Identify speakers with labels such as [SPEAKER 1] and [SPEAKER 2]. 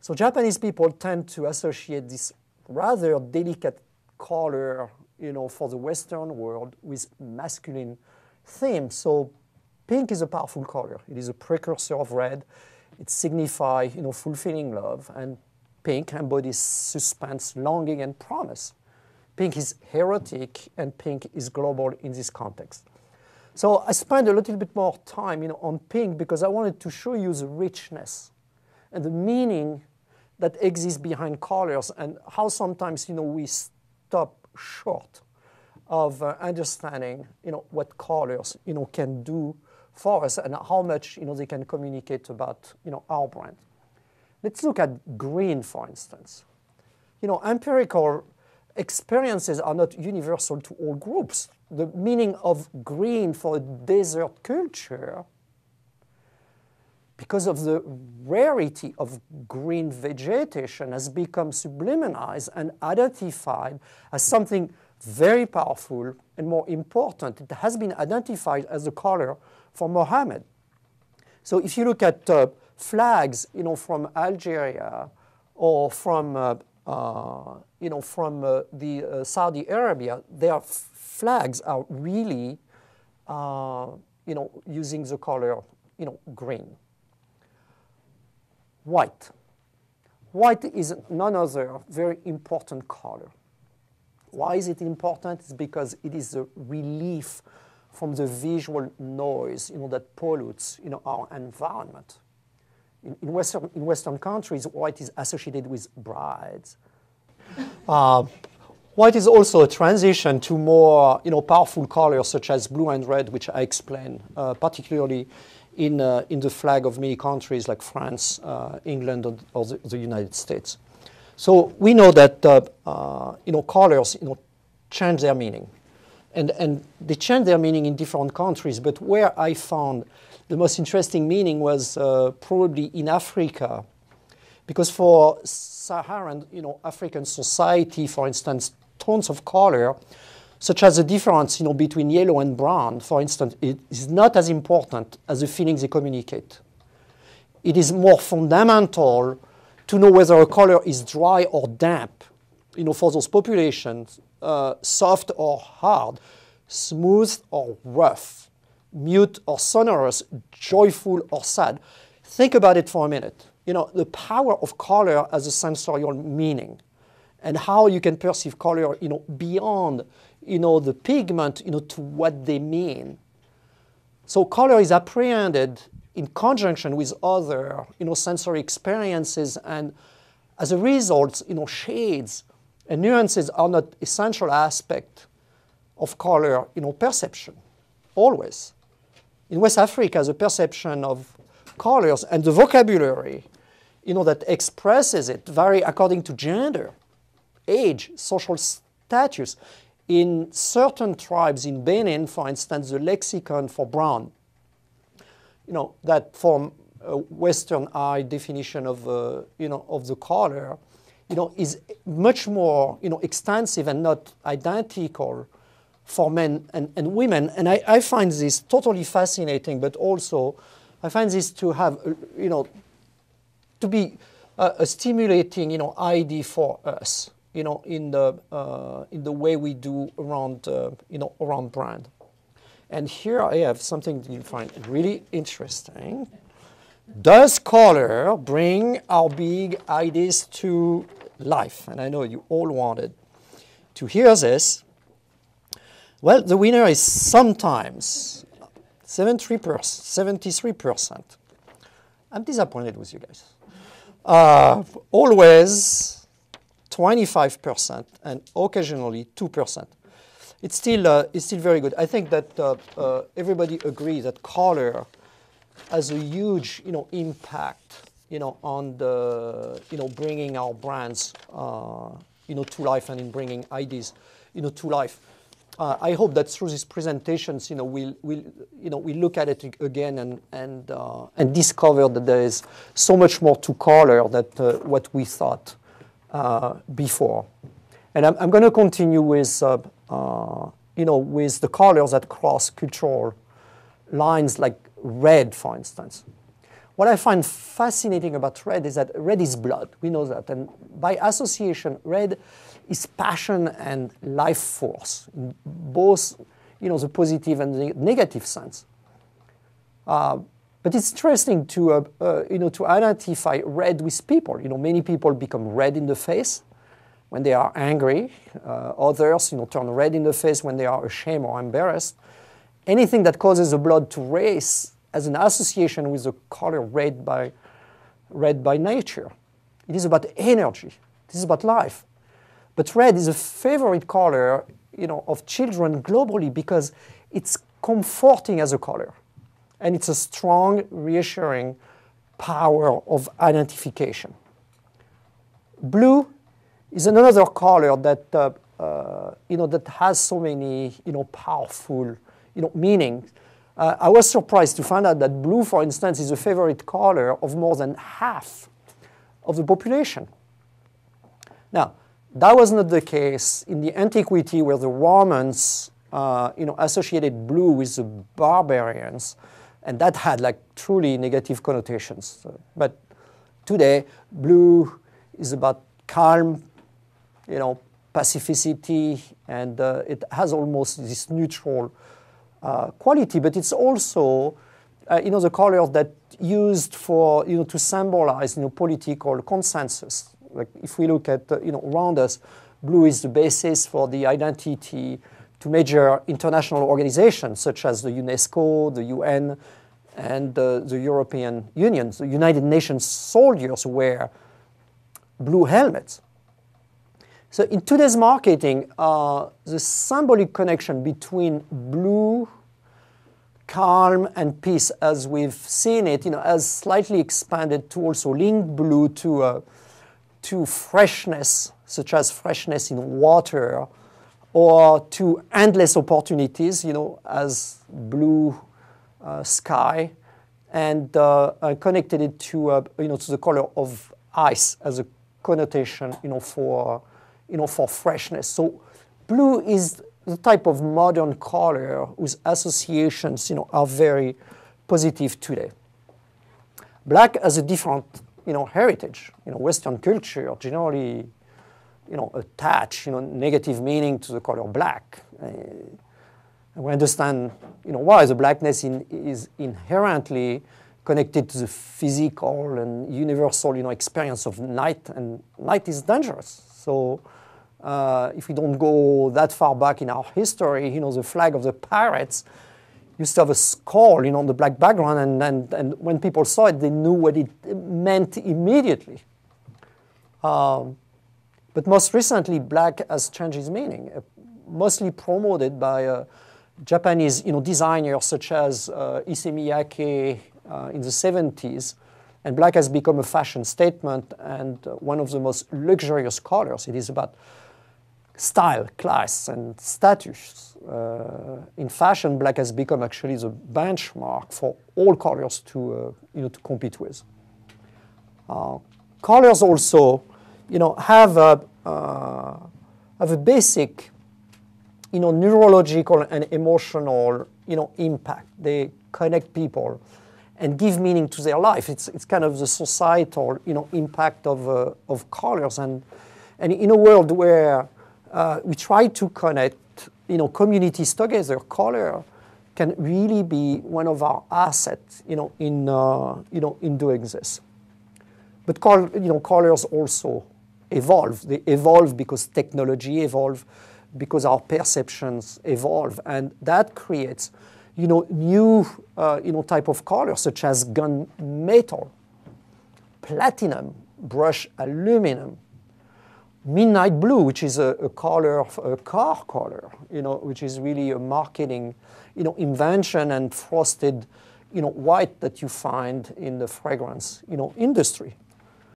[SPEAKER 1] So Japanese people tend to associate this rather delicate color, for the Western world with masculine themes. So pink is a powerful color. It is a precursor of red. It signifies, fulfilling love. And pink embodies suspense, longing, and promise. Pink is erotic, and pink is global in this context. So I spent a little bit more time, on pink because I wanted to show you the richness and the meaning that exists behind colors and how sometimes, we stop short of understanding, what colors, can do for us and how much, they can communicate about, our brand. Let's look at green, for instance. Empirical experiences are not universal to all groups. The meaning of green for a desert culture, because of the rarity of green vegetation, has become subliminized and identified as something very powerful and more important. It has been identified as the color for Mohammed. So if you look at flags, from Algeria or from the Saudi Arabia, their flags are really, using the color, green. White. White is none other very important color. Why is it important? It's because it is a relief from the visual noise, that pollutes, our environment. In Western countries, white is associated with brides. White is also a transition to more, powerful colors such as blue and red, which I explain, particularly in the flag of many countries like France, England, or the United States. So we know that colors change their meaning, and they change their meaning in different countries. But where I found the most interesting meaning was probably in Africa, because for Saharan, African society, for instance, tones of color, such as the difference, between yellow and brown, for instance, it is not as important as the feelings they communicate. It is more fundamental to know whether a color is dry or damp, for those populations, soft or hard, smooth or rough, mute or sonorous, joyful or sad. Think about it for a minute. The power of color as a sensorial meaning and how you can perceive color, beyond, the pigment, to what they mean. So color is apprehended in conjunction with other, sensory experiences, and as a result, shades and nuances are not essential aspect of color, perception, always. In West Africa, the perception of colors and the vocabulary, that expresses it vary according to gender, age, social status. In certain tribes in Benin, for instance, the lexicon for brown, that from a Western eye definition of, of the color, is much more, extensive and not identical for men and women. And I find this totally fascinating, but also I find this to have, to be a stimulating, idea for us, in the way we do around, around brand. And here I have something that you find really interesting. Does color bring our big ideas to life? And I know you all wanted to hear this. Well, the winner is sometimes 73%. I'm disappointed with you guys. Always 25% and occasionally 2%. It's still very good. I think that everybody agrees that color has a huge, impact, on the, bringing our brands, to life and in bringing ideas, to life. I hope that through these presentations, we'll look at it again and discover that there is so much more to color than what we thought before. And I'm going to continue with, with the colors that cross cultural lines, like red, for instance. What I find fascinating about red is that red is blood. We know that. And by association, red is passion and life force, in both the positive and the negative sense. But it's interesting to, to identify red with people. Many people become red in the face when they are angry. Others, turn red in the face when they are ashamed or embarrassed. Anything that causes the blood to race has an association with the color red by nature. It is about energy. This is about life. But red is a favorite color, of children globally because it's comforting as a color. And it's a strong, reassuring power of identification. Blue is another color that, that has so many, powerful, meanings. I was surprised to find out that blue, for instance, is a favorite color of more than half of the population. Now, that was not the case in the antiquity where the Romans, associated blue with the barbarians, and that had truly negative connotations. But today, blue is about calm, pacificity, and it has almost this neutral quality. But it's also, the color that used for, to symbolize, political consensus. Like if we look at, around us, blue is the basis for the identity to major international organizations such as the UNESCO, the UN, and the European Union. The United Nations soldiers wear blue helmets. So in today's marketing, the symbolic connection between blue, calm, and peace, as we've seen it, has slightly expanded to also link blue to freshness, such as freshness in water, or to endless opportunities, as blue sky, and connected it to, to the color of ice as a connotation, for freshness. So blue is the type of modern color whose associations, are very positive today. Black has a different, heritage. Western culture generally, attach, negative meaning to the color black. And we understand, why the blackness is inherently connected to the physical and universal, experience of night, and night is dangerous. So if we don't go that far back in our history, the flag of the pirates used to have a skull, on the black background, and when people saw it, they knew what it meant immediately. But most recently, black has changed its meaning, mostly promoted by Japanese, designers such as Issey Miyake in the 70s. And black has become a fashion statement and one of the most luxurious colors. It is about style, class, and status. In fashion, black has become actually the benchmark for all colors to compete with. Colors also, have a basic, neurological and emotional, impact. They connect people and give meaning to their life. It's kind of the societal, impact of colors. And in a world where we try to connect, communities together, color can really be one of our assets, in doing this. But colors also evolve. They evolve because technology evolves, because our perceptions evolve, and that creates, new, type of colors such as gunmetal, platinum, brushed aluminum, midnight blue, which is a color, a car color, which is really a marketing, invention, and frosted, white that you find in the fragrance, industry.